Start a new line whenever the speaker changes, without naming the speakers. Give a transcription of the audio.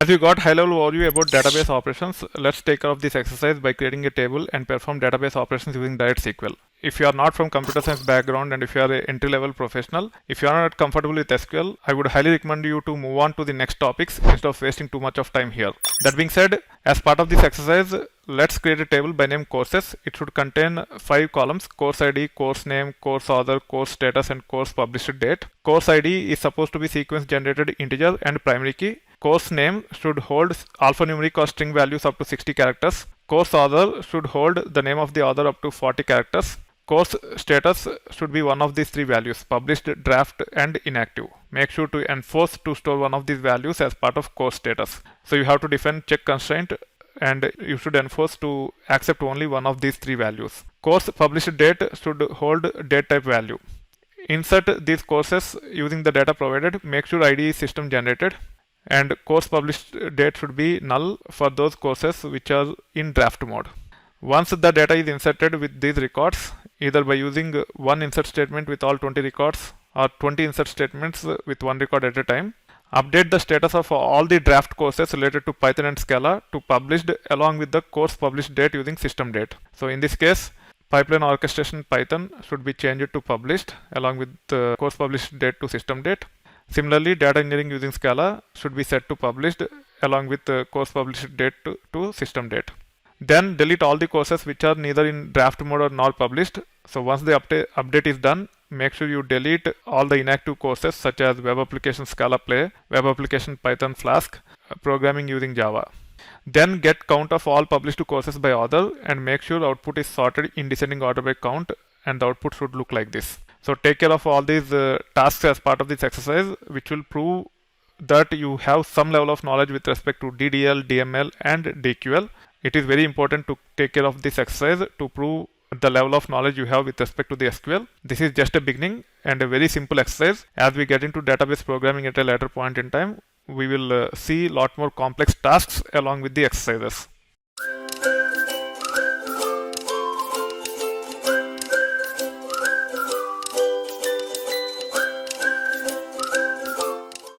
As you got high-level overview about database operations, let's take care of this exercise by creating a table and perform database operations using direct SQL. If you are not from computer science background and if you are an entry-level professional, if you are not comfortable with SQL, I would highly recommend you to move on to the next topics instead of wasting too much of time here. That being said, as part of this exercise, let's create a table by name courses. It should contain 5 columns: course ID, course name, course author, course status, and course published date. Course ID is supposed to be sequence generated integer and primary key. Course name should hold alphanumeric or string values up to 60 characters. Course author should hold the name of the author up to 40 characters. Course status should be one of these 3 values: published, draft, and inactive. Make sure to enforce to store one of these values as part of course status. So you have to define check constraint and you should enforce to accept only one of these 3 values. Course published date should hold date type value. Insert these courses using the data provided. Make sure ID is system generated. And course published date should be null for those courses which are in draft mode. Once the data is inserted with these records, either by using one insert statement with all 20 records or 20 insert statements with one record at a time, update the status of all the draft courses related to Python and Scala to published along with the course published date using system date. So in this case, pipeline orchestration Python should be changed to published along with the course published date to system date. Similarly, data engineering using Scala should be set to published along with the course published date to system date. Then delete all the courses which are neither in draft mode or nor published. So once the update is done, make sure you delete all the inactive courses such as web application Scala Play, web application Python Flask, programming using Java. Then get count of all published courses by author and make sure output is sorted in descending order by count, and the output should look like this. So take care of all these tasks as part of this exercise, which will prove that you have some level of knowledge with respect to DDL, DML, and DQL. It is very important to take care of this exercise to prove the level of knowledge you have with respect to the SQL. This is just a beginning and a very simple exercise. As we get into database programming at a later point in time, we will see a lot more complex tasks along with the exercises.